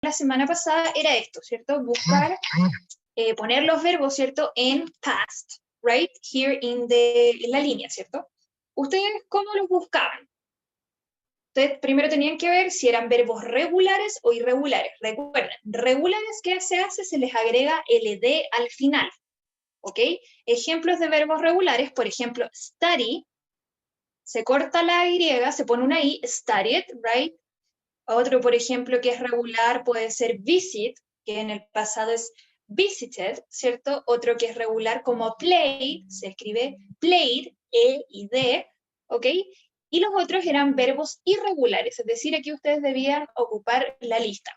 la semana pasada era esto, ¿cierto? Buscar, poner los verbos, ¿cierto? En past, right? Here in la línea, ¿cierto? ¿Ustedes cómo los buscaban? Ustedes primero tenían que ver si eran verbos regulares o irregulares. Recuerden, regulares, ¿qué se hace? Se les agrega ed al final, ¿ok? Ejemplos de verbos regulares, por ejemplo, study, se corta la y, se pone una i, studied, right? Otro, por ejemplo, que es regular puede ser visit, que en el pasado es visited, ¿cierto? Otro que es regular como played, se escribe played, e y d, ¿ok? Y los otros eran verbos irregulares, es decir, aquí ustedes debían ocupar la lista.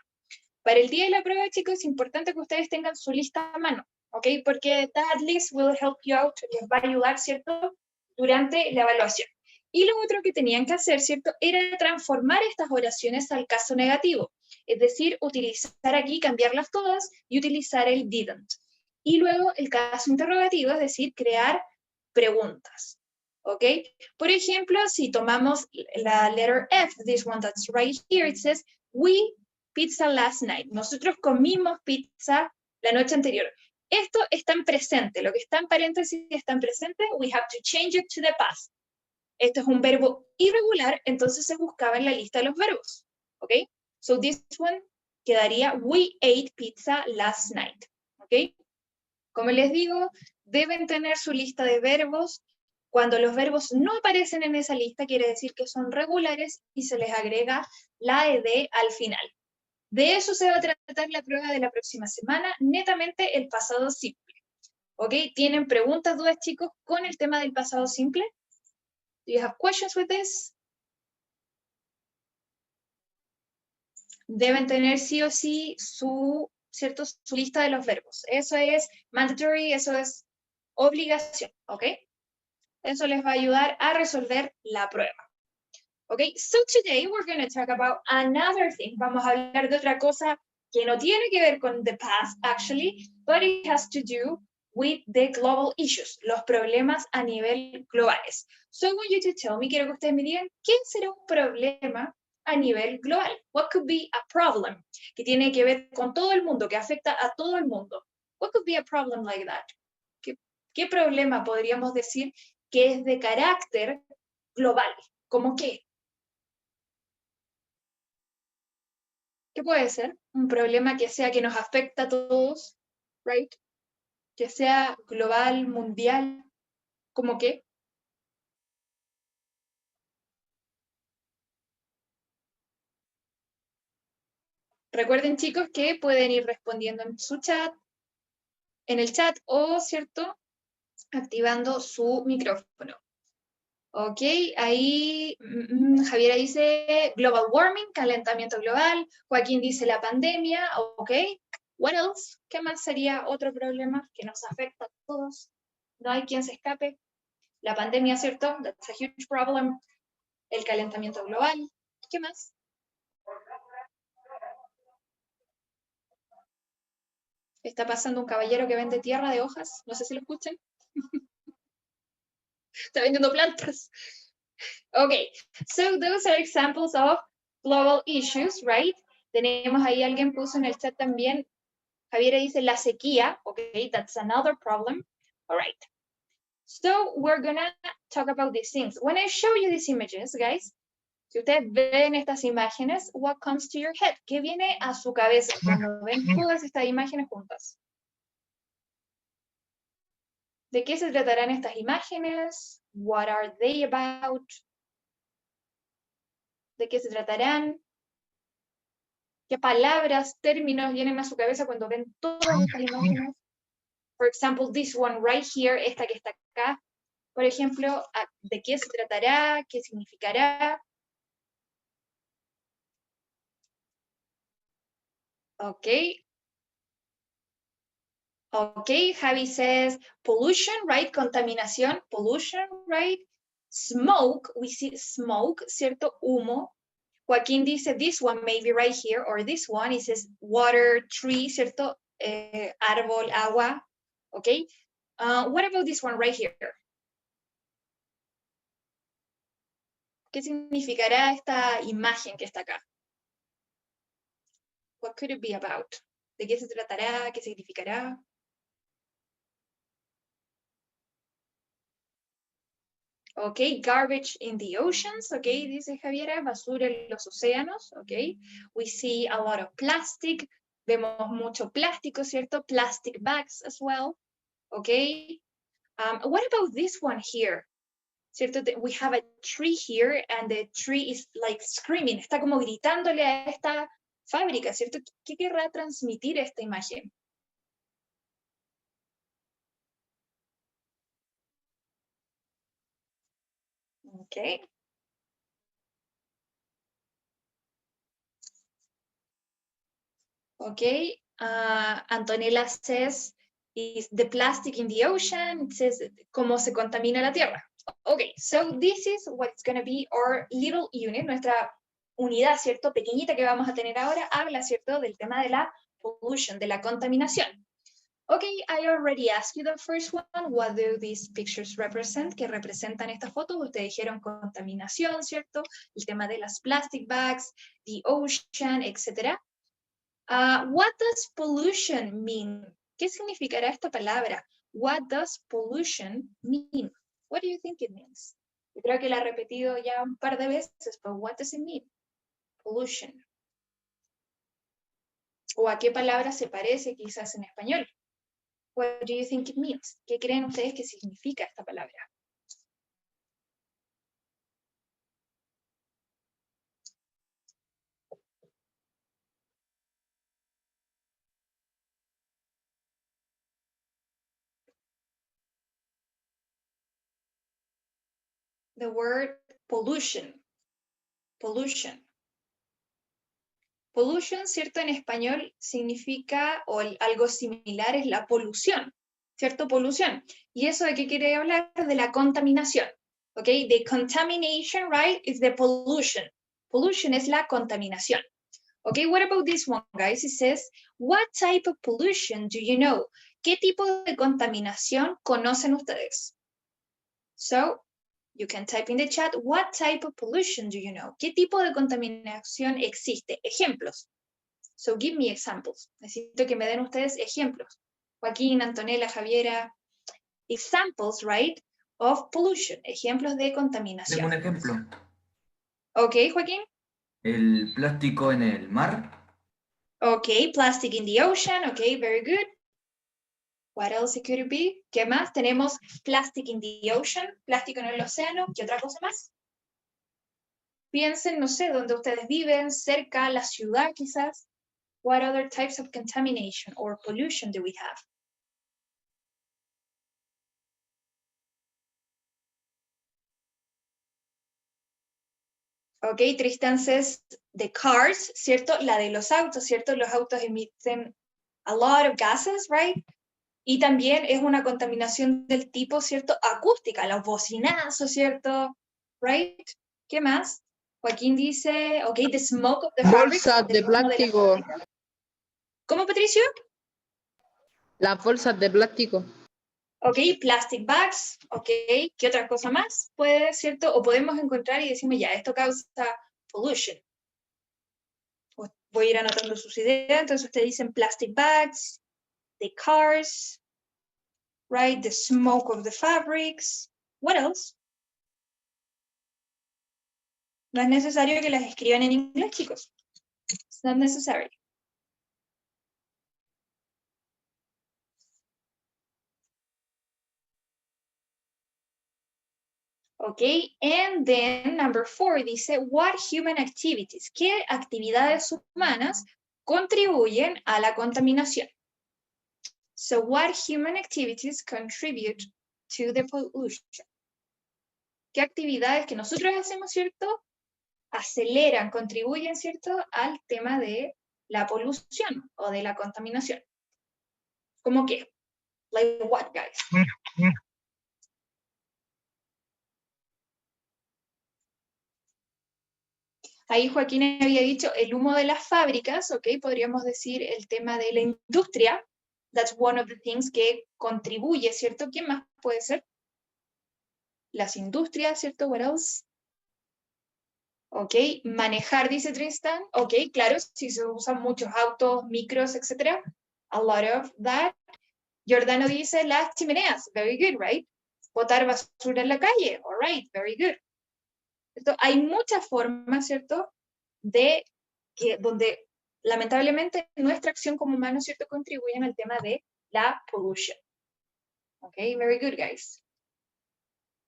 Para el día de la prueba, chicos, es importante que ustedes tengan su lista a mano, ¿ok? Porque that list will help you out, les va a ayudar, ¿cierto? Durante la evaluación. Y lo otro que tenían que hacer, ¿cierto? Era transformar estas oraciones al caso negativo. Es decir, utilizar aquí, cambiarlas todas y utilizar el didn't. Y luego el caso interrogativo, es decir, crear preguntas. ¿Ok? Por ejemplo, si tomamos la letter F, this one that's right here, it says, we pizza last night. Nosotros comimos pizza la noche anterior. Esto está en presente. Lo que está en paréntesis está en presente. We have to change it to the past. Esto es un verbo irregular, entonces se buscaba en la lista de los verbos. ¿Ok? So this one quedaría, we ate pizza last night. ¿Ok? Como les digo, deben tener su lista de verbos. Cuando los verbos no aparecen en esa lista, quiere decir que son regulares y se les agrega la ed al final. De eso se va a tratar la prueba de la próxima semana, netamente el pasado simple. ¿Ok? ¿Tienen preguntas, dudas, chicos, con el tema del pasado simple? Do you have questions with this? Deben tener sí o sí ¿cierto? Su lista de los verbos. Eso es mandatory, eso es obligación, ¿ok? Eso les va a ayudar a resolver la prueba. Okay, so today we're going to talk about another thing. Vamos a hablar de otra cosa que no tiene que ver con the past, actually, but it has to do with the global issues, los problemas a nivel globales. So I want you to tell me, quiero que ustedes me digan, ¿qué será un problema a nivel global? What could be a problem? Que tiene que ver con todo el mundo, que afecta a todo el mundo. What could be a problem like that? ¿Qué problema podríamos decir que es de carácter global? ¿Cómo qué? ¿Qué puede ser? Un problema que sea que nos afecta a todos, right? Que sea global, mundial, ¿cómo qué? Recuerden, chicos, que pueden ir respondiendo en su chat, en el chat o, ¿cierto? Activando su micrófono. Ok, ahí Javiera dice global warming, calentamiento global. Joaquín dice la pandemia, ok. What else? ¿Qué más sería otro problema que nos afecta a todos? No hay quien se escape. La pandemia, ¿cierto? That's a huge problem. El calentamiento global. ¿Qué más? Está pasando un caballero que vende tierra de hojas. No sé si lo escuchan. Está vendiendo plantas. Okay, so those are examples of global issues, right? Tenemos ahí, alguien puso en el chat también, Javiera dice la sequía. Okay, that's another problem. All right. So we're gonna talk about these things. When I show you these images, guys, si ustedes ven estas imágenes, what comes to your head? ¿Qué viene a su cabeza cuando ven todas estas imágenes juntas? ¿De qué se tratarán estas imágenes? What are they about? ¿De qué se tratarán? ¿Qué palabras, términos vienen a su cabeza cuando ven todas estas imágenes? For example, this one right here, esta que está acá. Por ejemplo, ¿de qué se tratará? ¿Qué significará? Okay. Okay, Javi says pollution, right? Contaminación, pollution, right? Smoke, we see smoke, ¿cierto? Humo. Joaquín dice this one maybe right here, or this one, it says water, tree, ¿cierto? Árbol, agua, okay? What about this one right here? ¿Qué significará esta imagen que está acá? What could it be about? ¿De qué se tratará? ¿Qué significará? Okay, garbage in the oceans, okay, dice Javiera, basura en los océanos, okay. We see a lot of plastic, vemos mucho plástico, ¿cierto? Plastic bags as well, okay. What about this one here? ¿Cierto? We have a tree here and the tree is like screaming, está como gritándole a esta fábrica, ¿cierto? ¿Qué querrá transmitir esta imagen? Okay. Okay, Antonella says, is the plastic in the ocean? It says, ¿cómo se contamina la tierra? Okay, so this is what's going to be our little unit, nuestra unidad, ¿cierto? Pequeñita que vamos a tener ahora, habla, ¿cierto? Del tema de la pollution, de la contaminación. Okay, I already asked you the first one. What do these pictures represent? ¿Qué representan estas fotos? Ustedes dijeron contaminación, ¿cierto? El tema de las plastic bags, the ocean, etc. What does pollution mean? ¿Qué significará esta palabra? What does pollution mean? What do you think it means? Yo creo que la he repetido ya un par de veces, pero what does it mean? Pollution. ¿O a qué palabra se parece quizás en español? What do you think it means? ¿Qué creen ustedes que significa esta palabra? The word pollution. Pollution. Pollution, ¿cierto? En español significa, o algo similar, es la polución, ¿cierto? Polución. ¿Y eso de qué quiere hablar? De la contaminación, ¿ok? The contamination, right, is the pollution. Pollution es la contaminación. Okay, what about this one, guys? It says, what type of pollution do you know? ¿Qué tipo de contaminación conocen ustedes? So, you can type in the chat, what type of pollution do you know? ¿Qué tipo de contaminación existe? Ejemplos. So give me examples. Necesito que me den ustedes ejemplos. Joaquín, Antonella, Javiera. Examples, right, of pollution. Ejemplos de contaminación. Tengo un ejemplo. Ok, Joaquín. El plástico en el mar. Ok, plastic in the ocean. Ok, very good. What else could it be? ¿Qué más? Tenemos plastic in the ocean, plástico en el océano. ¿Qué otra cosa más? Piensen, no sé, donde ustedes viven, cerca, la ciudad quizás. What other types of contamination or pollution do we have? Ok, Tristan says the cars, ¿cierto? La de los autos, ¿cierto? Los autos emiten a lot of gases, right? Y también es una contaminación del tipo, ¿cierto? Acústica, los bocinazos, ¿cierto? Right? ¿Qué más? Joaquín dice, ok, the smoke of the fabrics. Bolsas de plástico. ¿Cómo, Patricio? Las bolsas de plástico. Ok, plastic bags, ok, ¿qué otra cosa más puede, cierto? O podemos encontrar y decimos, ya, esto causa pollution. Voy a ir anotando sus ideas, entonces ustedes dicen plastic bags, the cars, right, the smoke of the fabrics, what else? No es necesario que las escriban en inglés, chicos. It's not necessary. Okay, and then number 4 dice, what human activities? ¿Qué actividades humanas contribuyen a la contaminación? So what human activities contribute to the pollution? ¿Qué actividades que nosotros hacemos, cierto? Aceleran, contribuyen, cierto, al tema de la polución o de la contaminación. ¿Cómo qué? Like what, guys? Ahí Joaquín había dicho el humo de las fábricas, ok, podríamos decir el tema de la industria. That's one of the things que contribuye, ¿cierto? ¿Quién más puede ser? Las industrias, ¿cierto? What else? Ok, manejar, dice Tristan. Ok, claro, si se usan muchos autos, micros, etc. A lot of that. Giordano dice las chimeneas. Very good, right? Botar basura en la calle. All right, very good. ¿Cierto? Hay muchas formas, ¿cierto? De que, donde lamentablemente nuestra acción como humanos, ¿cierto? Contribuyen al tema de la pollution. Ok, very good, guys.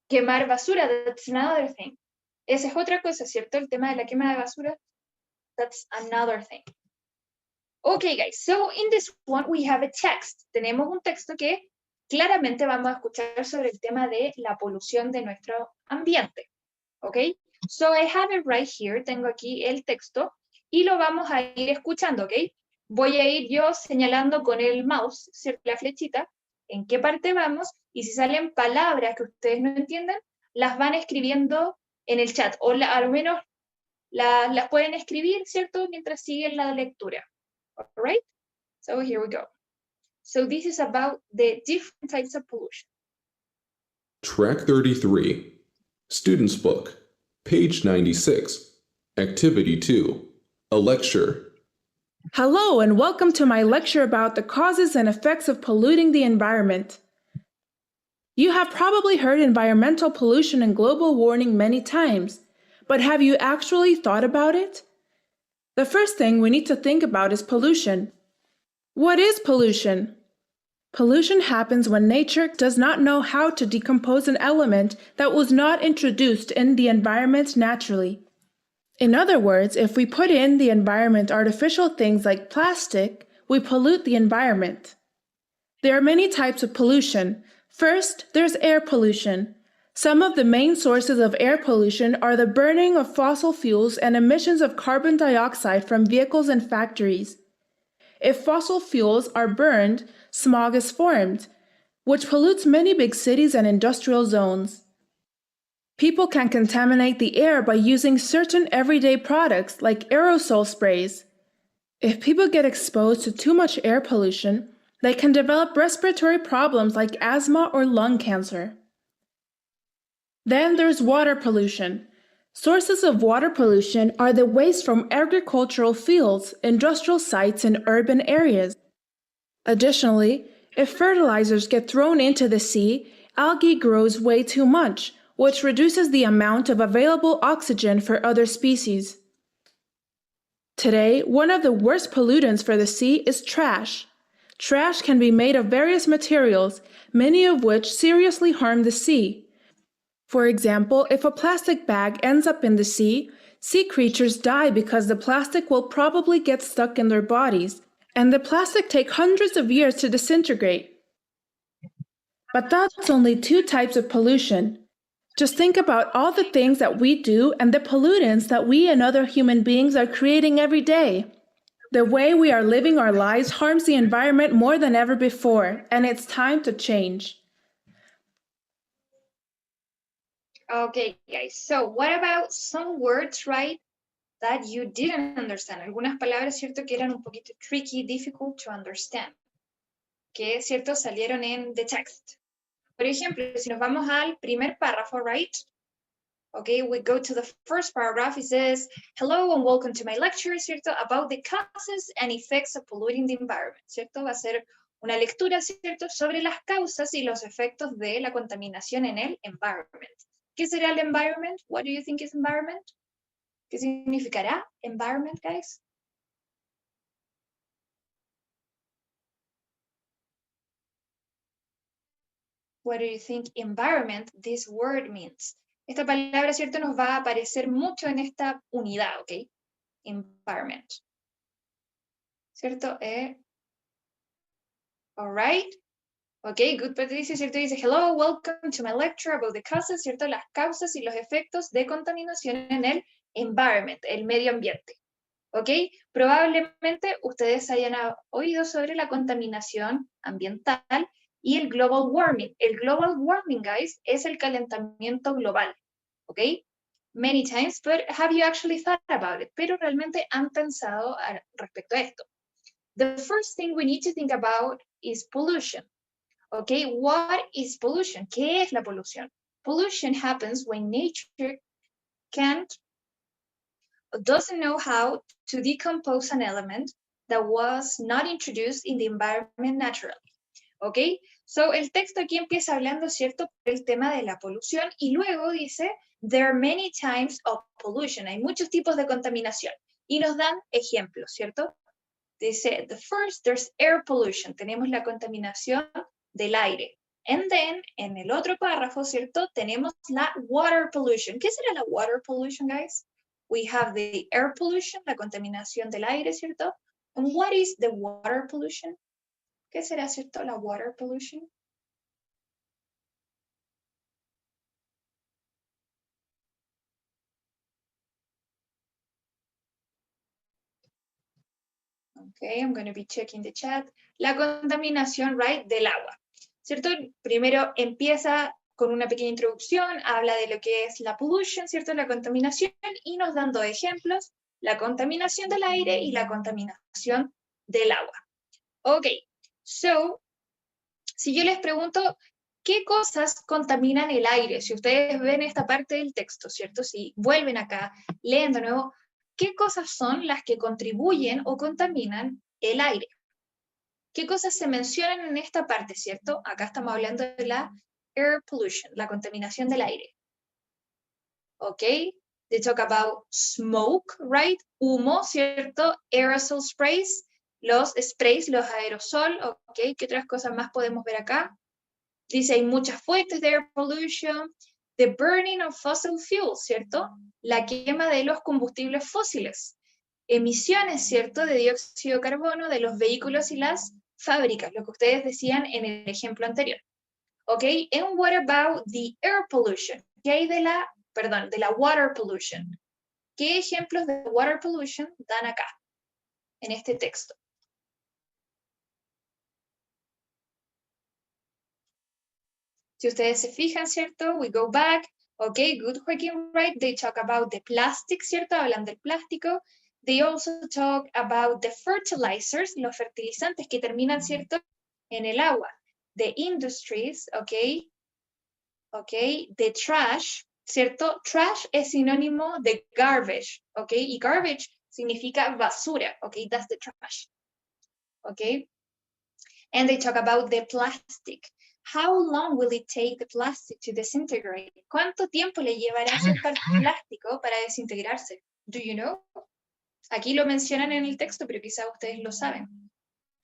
Quemar basura, that's another thing. Esa es otra cosa, ¿cierto? El tema de la quema de basura, that's another thing. Okay, guys, so in this one we have a text. Tenemos un texto que claramente vamos a escuchar sobre el tema de la polución de nuestro ambiente. Okay, so I have it right here. Tengo aquí el texto y lo vamos a ir escuchando, ¿ok? Voy a ir yo señalando con el mouse, ¿cierto? La flechita, en qué parte vamos, y si salen palabras que ustedes no entienden, las van escribiendo en el chat, o al menos las pueden escribir, ¿cierto? Mientras siguen la lectura. All right? So here we go. So this is about the different types of pollution. Track 33, Student's Book, page 96, Activity 2, a lecture. Hello, and welcome to my lecture about the causes and effects of polluting the environment. You have probably heard environmental pollution and global warming many times, but have you actually thought about it? The first thing we need to think about is pollution. What is pollution? Pollution happens when nature does not know how to decompose an element that was not introduced in the environment naturally. In other words, if we put in the environment artificial things like plastic, we pollute the environment. There are many types of pollution. First, there's air pollution. Some of the main sources of air pollution are the burning of fossil fuels and emissions of carbon dioxide from vehicles and factories. If fossil fuels are burned, smog is formed, which pollutes many big cities and industrial zones. People can contaminate the air by using certain everyday products like aerosol sprays. If people get exposed to too much air pollution, they can develop respiratory problems like asthma or lung cancer. Then there's water pollution. Sources of water pollution are the waste from agricultural fields, industrial sites, and urban areas. Additionally, if fertilizers get thrown into the sea, algae grows way too much, which reduces the amount of available oxygen for other species. Today, one of the worst pollutants for the sea is trash. Trash can be made of various materials, many of which seriously harm the sea. For example, if a plastic bag ends up in the sea creatures die because the plastic will probably get stuck in their bodies, and the plastic takes hundreds of years to disintegrate. But that's only two types of pollution. Just think about all the things that we do and the pollutants that we and other human beings are creating every day. The way we are living our lives harms the environment more than ever before, and it's time to change. Okay, guys, so what about some words, right, that you didn't understand? Algunas palabras, ¿cierto?, que eran un poquito tricky, difficult to understand, que, ¿cierto?, salieron en the text. Por ejemplo, si nos vamos al primer párrafo, right? Okay, we go to the first paragraph. It says, hello and welcome to my lecture, ¿cierto?, about the causes and effects of polluting the environment, ¿cierto? Va a ser una lectura, ¿cierto?, sobre las causas y los efectos de la contaminación en el environment. ¿Qué será el environment? What do you think is environment? ¿Qué significará environment, guys? What do you think environment, this word means? Esta palabra, ¿cierto?, nos va a aparecer mucho en esta unidad, ¿ok? Environment. ¿Cierto? All right. Ok, good, Patricia, ¿cierto? Dice, hello, welcome to my lecture about the causes, ¿cierto? Las causas y los efectos de contaminación en el environment, el medio ambiente. ¿Ok? Probablemente ustedes hayan oído sobre la contaminación ambiental y el global warming. El global warming, guys, es el calentamiento global. ¿Ok? Many times, but have you actually thought about it? Pero realmente han pensado respecto a esto. The first thing we need to think about is pollution. Okay, what is pollution? ¿Qué es la polución? Pollution happens when nature can't doesn't know how to decompose an element that was not introduced in the environment naturally. ¿Ok? So, el texto aquí empieza hablando, ¿cierto?, por el tema de la polución y luego dice, there are many types of pollution. Hay muchos tipos de contaminación. Y nos dan ejemplos, ¿cierto? Dice, the first, there's air pollution. Tenemos la contaminación del aire. And then, en el otro párrafo, ¿cierto?, tenemos la water pollution. ¿Qué será la water pollution, guys? We have the air pollution, la contaminación del aire, ¿cierto? And what is the water pollution? ¿Qué será, cierto, la water pollution? Okay, I'm going to be checking the chat. La contaminación, right, del agua, ¿cierto? Primero empieza con una pequeña introducción, habla de lo que es la pollution, ¿cierto? La contaminación, y nos dan dos ejemplos, la contaminación del aire y la contaminación del agua. Ok, so, si yo les pregunto, ¿qué cosas contaminan el aire? Si ustedes ven esta parte del texto, ¿cierto? Si vuelven acá, leen de nuevo, ¿qué cosas son las que contribuyen o contaminan el aire? ¿Qué cosas se mencionan en esta parte, cierto? Acá estamos hablando de la air pollution, la contaminación del aire. ¿Ok? They talk about smoke, right? Humo, ¿cierto? Aerosol sprays, los sprays, los aerosol, ¿ok? ¿Qué otras cosas más podemos ver acá? Dice, hay muchas fuentes de air pollution. The burning of fossil fuels, ¿cierto? La quema de los combustibles fósiles. Emisiones, ¿cierto? De dióxido de carbono de los vehículos y las fábricas, lo que ustedes decían en el ejemplo anterior. ¿Ok? And what about the air pollution? ¿Qué hay de la water pollution? ¿Qué ejemplos de water pollution dan acá, en este texto? Si ustedes se fijan, ¿cierto? We go back. Ok, good working, right? They talk about the plastic, ¿cierto? Hablan del plástico. They also talk about the fertilizers, los fertilizantes que terminan, ¿cierto?, en el agua. The industries, ok. Ok, the trash, ¿cierto? Trash es sinónimo de garbage, ok. Y garbage significa basura, ok. That's the trash, ok. And they talk about the plastic. How long will it take the plastic to disintegrate? ¿Cuánto tiempo le llevará ese plástico para desintegrarse? Do you know? Aquí lo mencionan en el texto, pero quizá ustedes lo saben.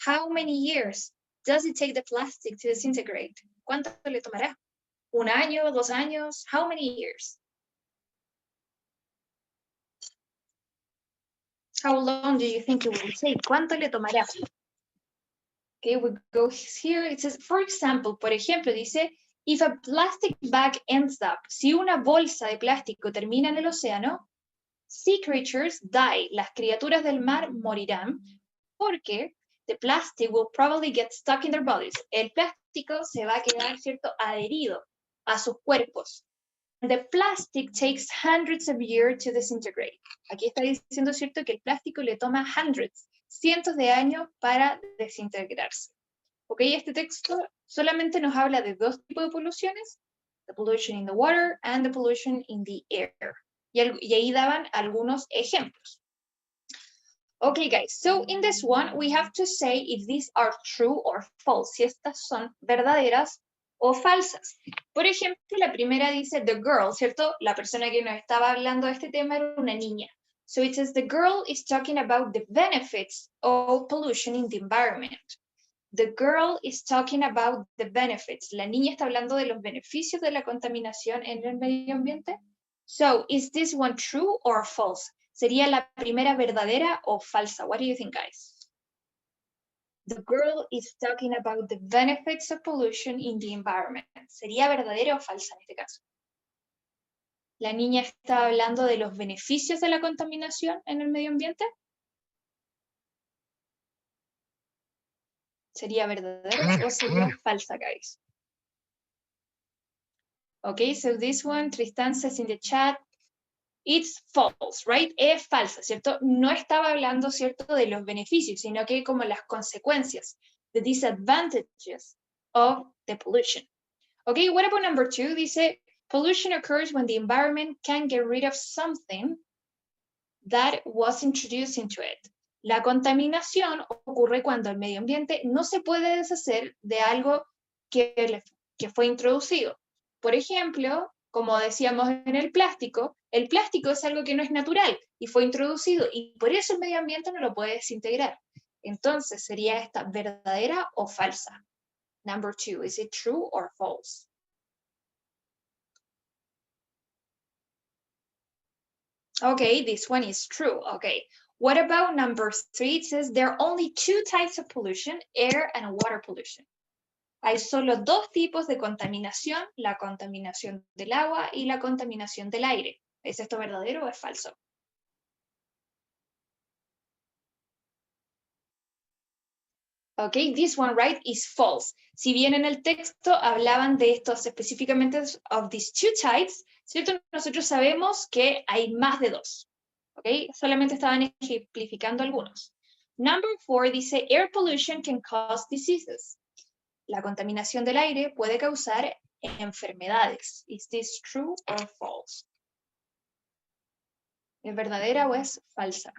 How many years does it take the plastic to disintegrate? ¿Cuánto le tomará? ¿Un año? ¿2 años? How many years? How long do you think it will take? ¿Cuánto le tomará? Okay, we go here. It says, for example, por ejemplo, dice, if a plastic bag ends up, si una bolsa de plástico termina en el océano, sea creatures die, las criaturas del mar morirán, porque the plastic will probably get stuck in their bodies. El plástico se va a quedar, ¿cierto?, adherido a sus cuerpos. And the plastic takes hundreds of years to disintegrate. Aquí está diciendo, ¿cierto?, que el plástico le toma cientos de años para desintegrarse. Ok, este texto solamente nos habla de 2 tipos de poluciones, the pollution in the water and the pollution in the air. Y ahí daban algunos ejemplos. Okay, guys, so in this one, we have to say if these are true or false, si estas son verdaderas o falsas. Por ejemplo, la primera dice the girl, ¿cierto? La persona que nos estaba hablando de este tema era una niña. So it says the girl is talking about the benefits of pollution in the environment. The girl is talking about the benefits. La niña está hablando de los beneficios de la contaminación en el medio ambiente. So, is this one true or false? ¿Sería la primera verdadera o falsa? What do you think, guys? The girl is talking about the benefits of pollution in the environment. ¿Sería verdadera o falsa en este caso? ¿La niña está hablando de los beneficios de la contaminación en el medio ambiente? ¿Sería verdadera o sería falsa, guys? Okay, so this one, Tristan says in the chat, it's false, right? Es falsa, ¿cierto? No estaba hablando, ¿cierto?, de los beneficios, sino que como las consecuencias, the disadvantages of the pollution. Okay, what about number 2? Dice, pollution occurs when the environment can't get rid of something that was introduced into it. La contaminación ocurre cuando el medio ambiente no se puede deshacer de algo que fue introducido. Por ejemplo, como decíamos en el plástico es algo que no es natural y fue introducido y por eso el medio ambiente no lo puede desintegrar. Entonces, ¿sería esta verdadera o falsa? Number 2, is it true or false? Okay, this one is true. Okay. What about number 3? It says there are only 2 types of pollution, air and water pollution. Hay solo 2 tipos de contaminación, la contaminación del agua y la contaminación del aire. ¿Es esto verdadero o es falso? Okay, this one, right, is false. Si bien en el texto hablaban de estos específicamente of these 2 types, ¿cierto? Nosotros sabemos que hay más de 2. Okay, solamente estaban ejemplificando algunos. Number 4 dice, air pollution can cause diseases. La contaminación del aire puede causar enfermedades. Is this true or false? ¿Es verdadera o es falsa?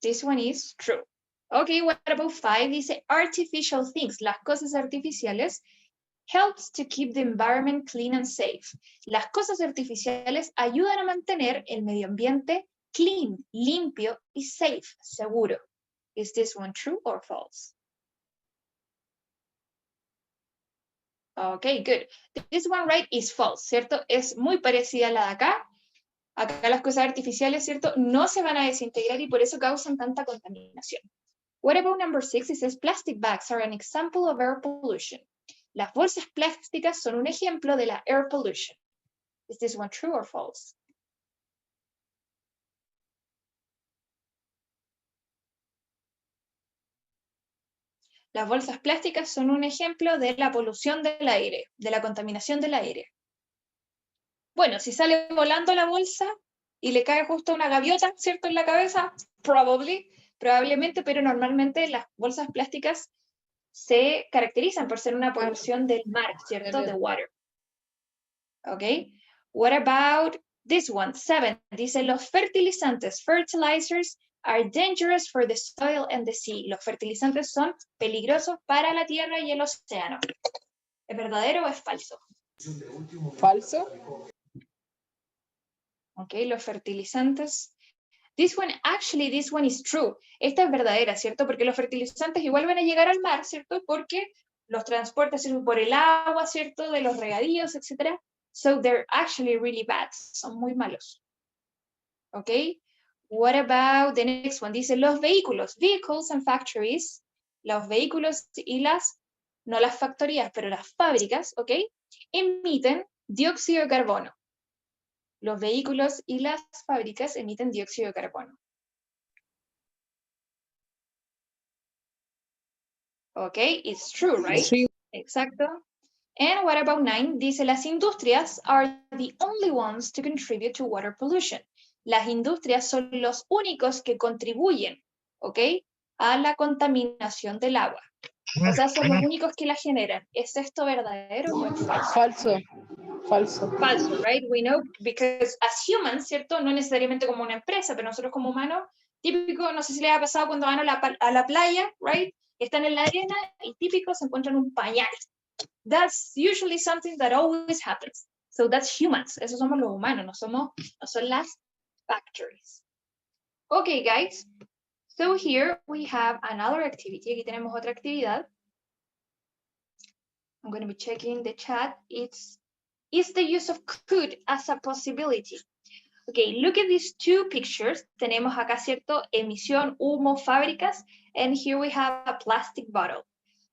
This one is true. Okay, what about 5? Dice, artificial things, las cosas artificiales, helps to keep the environment clean and safe. Las cosas artificiales ayudan a mantener el medio ambiente clean, limpio y safe, seguro. Is this one true or false? Okay, good. This one, right, is false, ¿cierto? Es muy parecida a la de acá. Acá las cosas artificiales, ¿cierto? No se van a desintegrar y por eso causan tanta contaminación. What about number 6? It says plastic bags are an example of air pollution. Las bolsas plásticas son un ejemplo de la air pollution. Is this one true or false? Las bolsas plásticas son un ejemplo de la polución del aire, de la contaminación del aire. Bueno, si sale volando la bolsa y le cae justo una gaviota, ¿cierto? En la cabeza, probablemente, pero normalmente las bolsas plásticas se caracterizan por ser una polución del mar, ¿cierto? The water. Okay. What about this one? 7. Dice, los fertilizantes, fertilizers, are dangerous for the soil and the sea. Los fertilizantes son peligrosos para la tierra y el océano. ¿Es verdadero o es falso? Falso. Okay, los fertilizantes. This one is true. Esta es verdadera, ¿cierto? Porque los fertilizantes igual van a llegar al mar, ¿cierto? Porque los transportes sirven por el agua, ¿cierto? De los regadíos, etc. So they're actually really bad. Son muy malos. Okay. What about the next one? Dice los vehículos, vehicles and factories. Los vehículos y no las factorías, pero las fábricas, ¿ok? Emiten dióxido de carbono. Los vehículos y las fábricas emiten dióxido de carbono. Okay, it's true, right? Sí. Exacto. And what about 9? Dice, las industrias are the only ones to contribute to water pollution. Las industrias son los únicos que contribuyen, ¿ok? A la contaminación del agua. O sea, son los únicos que la generan. ¿Es esto verdadero o es falso? Falso. Falso. Falso, right? We know, because as humans, ¿cierto? No necesariamente como una empresa, pero nosotros como humanos, típico, no sé si les ha pasado cuando van a la playa, right? Están en la arena y típico se encuentran un pañal. That's usually something that always happens. So that's humans. Esos somos los humanos, no son las factories. Okay, guys. So here we have another activity. Aquí tenemos otra actividad. I'm going to be checking the chat. Is the use of could as a possibility? Okay, look at these 2 pictures. Tenemos acá, ¿cierto? Emisión, humo, fábricas. And here we have a plastic bottle.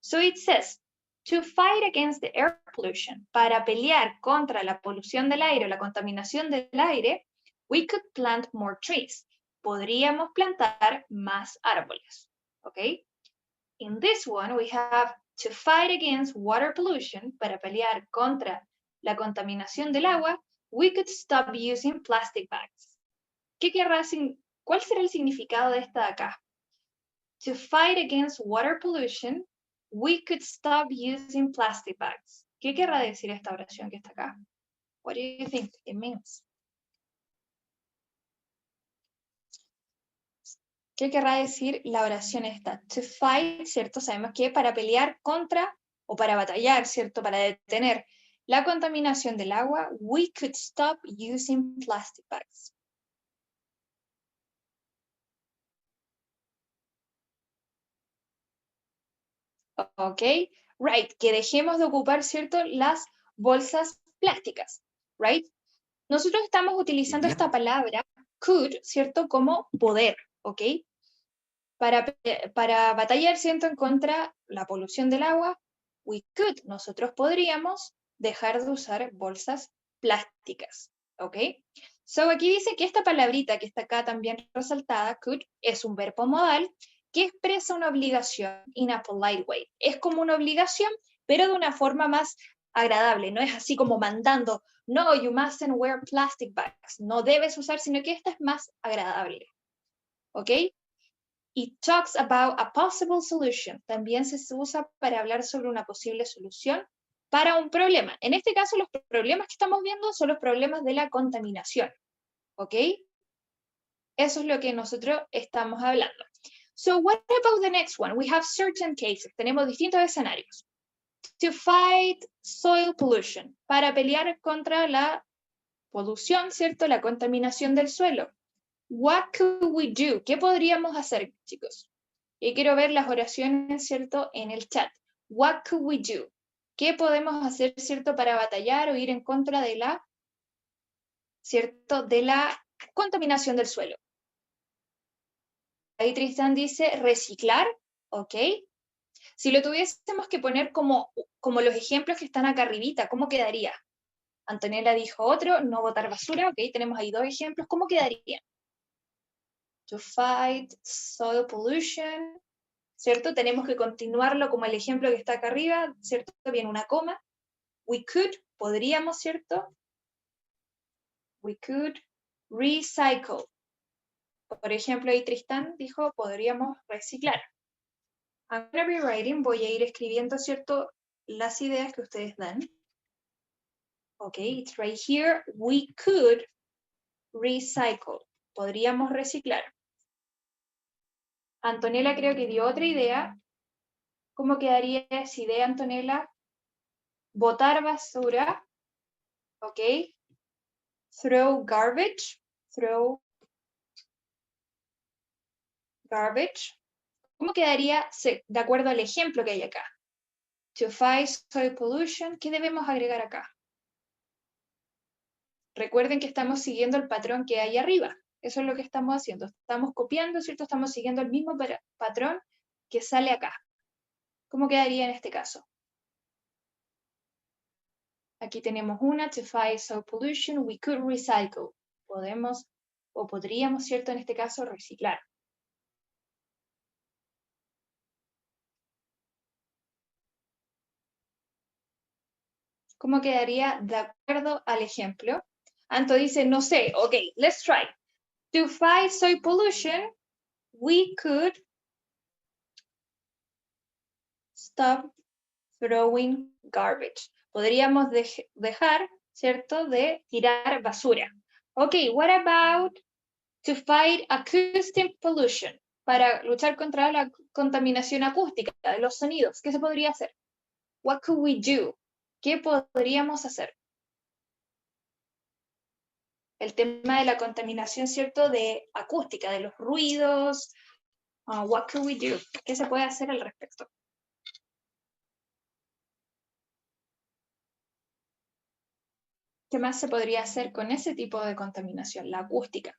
So it says, to fight against the air pollution, para pelear contra la polución del aire o la contaminación del aire, we could plant more trees. Podríamos plantar más árboles. Okay? In this one, we have to fight against water pollution, para pelear contra la contaminación del agua, we could stop using plastic bags. ¿Cuál será el significado de esta de acá? To fight against water pollution, we could stop using plastic bags. ¿Qué querrá decir esta oración que está acá? What do you think it means? ¿Qué querrá decir la oración esta? To fight, ¿cierto? Sabemos que para pelear contra o para batallar, ¿cierto? Para detener la contaminación del agua, we could stop using plastic bags. ¿Ok? Right, que dejemos de ocupar, ¿cierto? Las bolsas plásticas, right? Nosotros estamos utilizando esta palabra, could, ¿cierto? Como poder, ¿ok? Para batallar, ¿cierto? En contra la polución del agua, we could, nosotros podríamos dejar de usar bolsas plásticas, ¿ok? So aquí dice que esta palabrita que está acá también resaltada, could, es un verbo modal que expresa una obligación in a polite way. Es como una obligación, pero de una forma más agradable, no es así como mandando, no, you mustn't wear plastic bags, no debes usar, sino que esta es más agradable, ¿ok? It talks about a possible solution. También se usa para hablar sobre una posible solución para un problema. En este caso, los problemas que estamos viendo son los problemas de la contaminación, ¿ok? Eso es lo que nosotros estamos hablando. So what about the next one? We have certain cases. Tenemos distintos escenarios. To fight soil pollution. Para pelear contra la polución, ¿cierto? La contaminación del suelo. What could we do? ¿Qué podríamos hacer, chicos? Y quiero ver las oraciones, ¿cierto? En el chat. What could we do? ¿Qué podemos hacer, ¿cierto? Para batallar o ir en contra de la, ¿cierto? De la contaminación del suelo. Ahí Tristan dice reciclar, ¿ok? Si lo tuviésemos que poner como los ejemplos que están acá arribita, ¿cómo quedaría? Antonella dijo otro, no botar basura, ¿ok? Tenemos ahí dos ejemplos, ¿cómo quedaría? To fight soil pollution, ¿cierto? Tenemos que continuarlo como el ejemplo que está acá arriba, ¿cierto? Viene una coma. We could, podríamos, ¿cierto? We could recycle. Por ejemplo, ahí Tristán dijo, podríamos reciclar. I'm going to be writing, voy a ir escribiendo, ¿cierto? Las ideas que ustedes dan. Ok, it's right here. We could recycle. Podríamos reciclar. Antonella creo que dio otra idea. ¿Cómo quedaría esa idea, Antonella? Botar basura. Ok. Throw garbage. Throw garbage. ¿Cómo quedaría de acuerdo al ejemplo que hay acá? To fight soil pollution, ¿qué debemos agregar acá? Recuerden que estamos siguiendo el patrón que hay arriba. Eso es lo que estamos haciendo. Estamos copiando, ¿cierto? Estamos siguiendo el mismo patrón que sale acá. ¿Cómo quedaría en este caso? Aquí tenemos una, to fight soil pollution, we could recycle. Podemos o podríamos, ¿cierto? En este caso, reciclar. ¿Cómo quedaría de acuerdo al ejemplo? Anto dice, no sé, ok, let's try. To fight soil pollution, we could stop throwing garbage. Podríamos dejar, ¿cierto?, de tirar basura. Ok, what about to fight acoustic pollution? Para luchar contra la contaminación acústica de los sonidos, ¿qué se podría hacer? What could we do? ¿Qué podríamos hacer? El tema de la contaminación, ¿cierto?, de acústica, de los ruidos. What could we do? ¿Qué se puede hacer al respecto? ¿Qué más se podría hacer con ese tipo de contaminación, la acústica?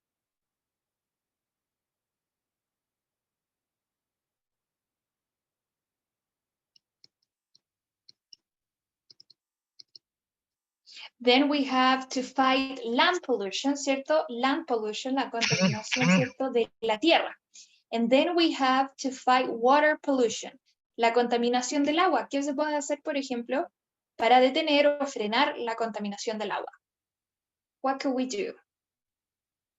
Then we have to fight land pollution, ¿cierto? Land pollution, la contaminación, ¿cierto?, de la tierra. And then we have to fight water pollution, la contaminación del agua. ¿Qué se puede hacer, por ejemplo, para detener o frenar la contaminación del agua? What could we do?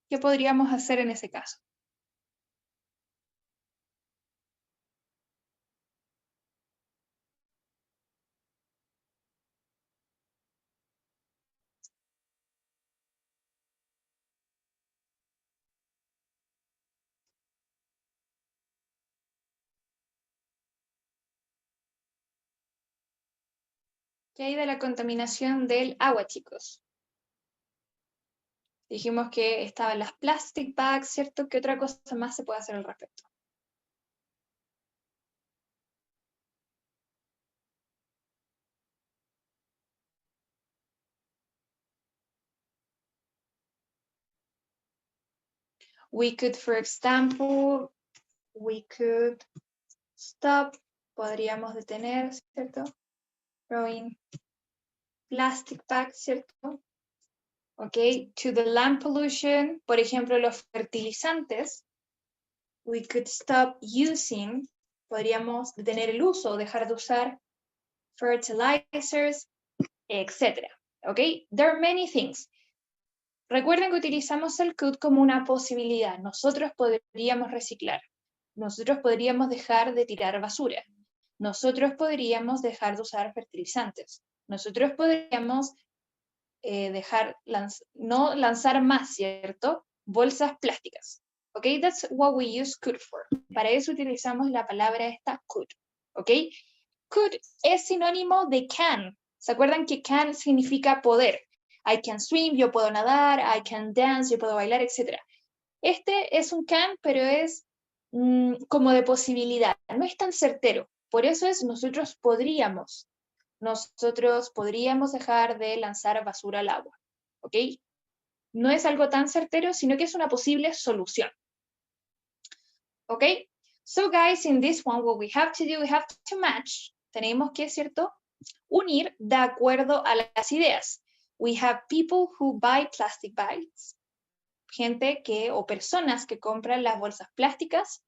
¿Qué podríamos hacer en ese caso? ¿Qué hay de la contaminación del agua, chicos? Dijimos que estaban las plastic bags, ¿cierto? ¿Qué otra cosa más se puede hacer al respecto? We could, for example, stop, podríamos detener, ¿cierto? Throwing plastic bags, ¿cierto? Ok, to the land pollution, por ejemplo, los fertilizantes, we could stop using, podríamos detener el uso o dejar de usar fertilizers, etc. Ok, there are many things. Recuerden que utilizamos el could como una posibilidad. Nosotros podríamos reciclar. Nosotros podríamos dejar de tirar basura. Nosotros podríamos dejar de usar fertilizantes. Nosotros podríamos no lanzar más, ¿cierto? Bolsas plásticas. ¿Ok? That's what we use could for. Para eso utilizamos la palabra esta could. ¿Ok? Could es sinónimo de can. ¿Se acuerdan que can significa poder? I can swim, yo puedo nadar, I can dance, yo puedo bailar, etc. Este es un can, pero es como de posibilidad, no es tan certero. Por eso es nosotros podríamos dejar de lanzar basura al agua, ¿ok? No es algo tan certero, sino que es una posible solución. ¿Ok? So guys, in this one, what we have to do, we have to match. Tenemos que, ¿cierto? Unir de acuerdo a las ideas. We have people who buy plastic bags. Gente que, o personas que compran las bolsas plásticas.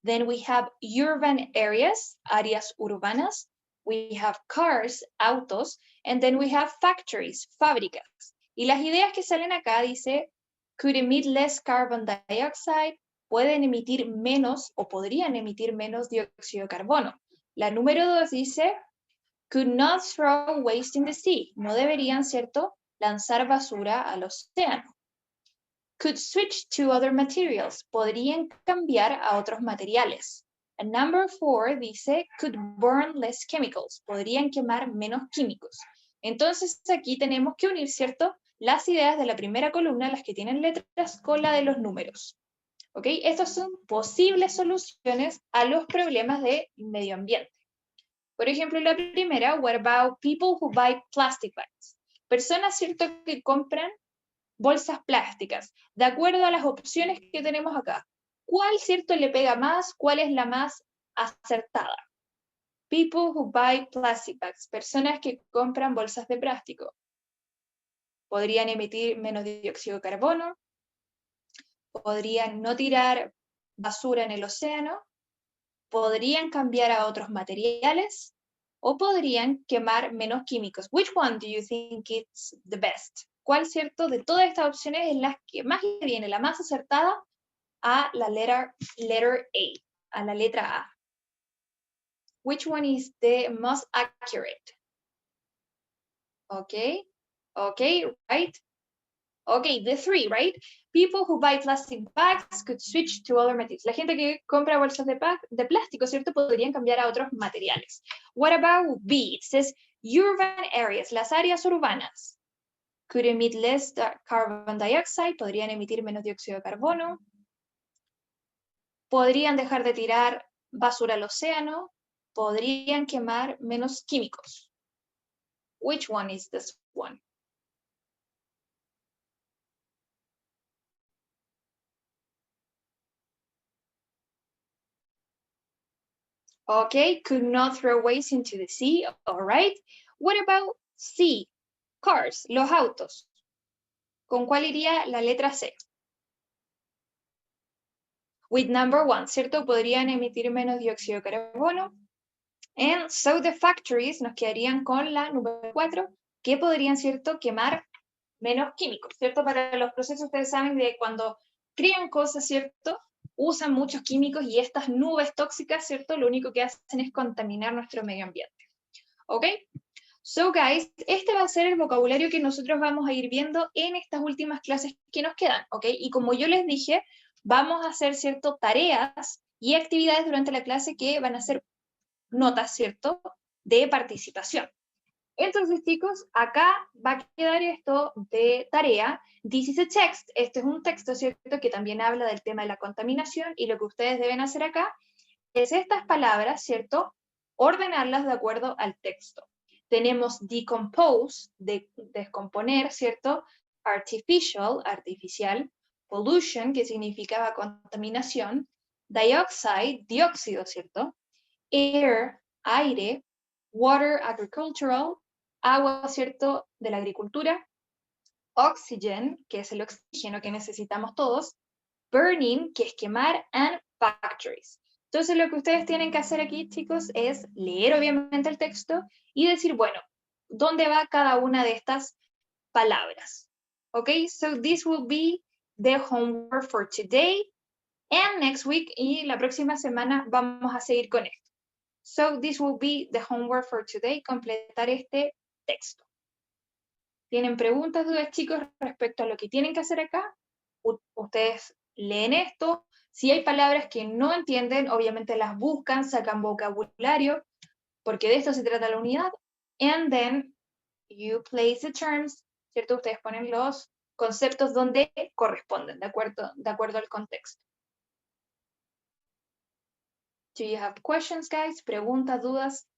Then we have urban areas, áreas urbanas. We have cars, autos. And then we have factories, fábricas. Y las ideas que salen acá dice, could emit less carbon dioxide, pueden emitir menos o podrían emitir menos dióxido de carbono. La número 2 dice, could not throw waste in the sea, no deberían, ¿cierto?, lanzar basura al océano. Could switch to other materials, podrían cambiar a otros materiales. And number 4 dice, could burn less chemicals, podrían quemar menos químicos. Entonces aquí tenemos que unir, ¿cierto?, las ideas de la primera columna, las que tienen letras, con la de los números. ¿Ok? Estas son posibles soluciones a los problemas de medio ambiente. Por ejemplo, la primera, what about people who buy plastic bags? Personas, ¿cierto?, que compran bolsas plásticas, de acuerdo a las opciones que tenemos acá. ¿Cuál, cierto, le pega más? ¿Cuál es la más acertada? People who buy plastic bags, personas que compran bolsas de plástico. Podrían emitir menos dióxido de carbono, podrían no tirar basura en el océano, podrían cambiar a otros materiales o podrían quemar menos químicos. Which one do you think is the best? ¿Cuál, cierto, de todas estas opciones es la que más le viene, la más acertada a la letter A, a la letra A? Which one is the most accurate? Okay, right? Okay, the 3, right? People who buy plastic bags could switch to other materials. La gente que compra bolsas de plástico, ¿cierto?, podrían cambiar a otros materiales. What about B? It says urban areas, las áreas urbanas. Could emit less carbon dioxide, podrían emitir menos dióxido de carbono. Podrían dejar de tirar basura al océano. Podrían quemar menos químicos. Which one is this one? Okay, could not throw waste into the sea. All right. What about C? Cars, los autos. ¿Con cuál iría la letra C? With number 1, ¿cierto? Podrían emitir menos dióxido de carbono. And so the factories nos quedarían con la número 4, que podrían, ¿cierto?, quemar menos químicos, ¿cierto? Para los procesos, ustedes saben de cuando crean cosas, ¿cierto?, usan muchos químicos y estas nubes tóxicas, ¿cierto?, lo único que hacen es contaminar nuestro medio ambiente. ¿Ok? So, guys, este va a ser el vocabulario que nosotros vamos a ir viendo en estas últimas clases que nos quedan, ¿ok? Y como yo les dije, vamos a hacer, ¿cierto?, tareas y actividades durante la clase que van a ser notas, ¿cierto?, de participación. Entonces, chicos, acá va a quedar esto de tarea. This is a text. Este es un texto, ¿cierto? Que también habla del tema de la contaminación, y lo que ustedes deben hacer acá es estas palabras, ¿cierto? Ordenarlas de acuerdo al texto. Tenemos decompose, descomponer, ¿cierto? Artificial, artificial. Pollution, que significaba contaminación. Dioxide, dióxido, ¿cierto? Air, aire. Water, agricultural. Agua, ¿cierto? De la agricultura. Oxygen, que es el oxígeno que necesitamos todos. Burning, que es quemar. And factories. Entonces lo que ustedes tienen que hacer aquí, chicos, es leer obviamente el texto y decir, bueno, ¿dónde va cada una de estas palabras? Okay, so this will be the homework for today and next week, y la próxima semana vamos a seguir con esto. So this will be the homework for today, completar este texto. ¿Tienen preguntas, dudas, chicos, respecto a lo que tienen que hacer acá? Ustedes leen esto. Si hay palabras que no entienden, obviamente las buscan, sacan vocabulario, porque de esto se trata la unidad. And then you place the terms, ¿cierto? Ustedes ponen los conceptos donde corresponden, de acuerdo al contexto. Do you have questions, guys? Preguntas, dudas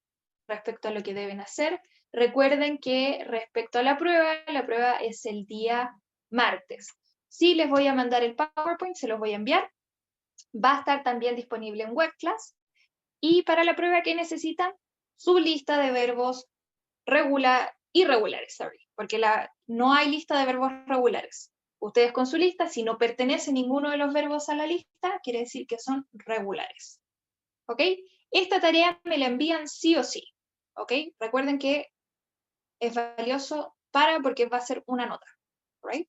respecto a lo que deben hacer. Recuerden que respecto a la prueba es el día martes. Sí, les voy a mandar el PowerPoint, se los voy a enviar. Va a estar también disponible en WebClass. Y para la prueba, ¿qué necesitan? Su lista de verbos irregulares, porque no hay lista de verbos regulares. Ustedes con su lista, si no pertenece ninguno de los verbos a la lista, quiere decir que son regulares. ¿Ok? Esta tarea me la envían sí o sí. ¿Ok? Recuerden que es valioso porque va a ser una nota. ¿Right?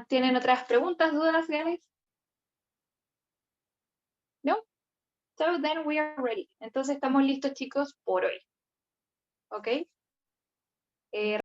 ¿Tienen otras preguntas, dudas, guys? ¿No? So then we are ready. Entonces estamos listos, chicos, por hoy. ¿Ok?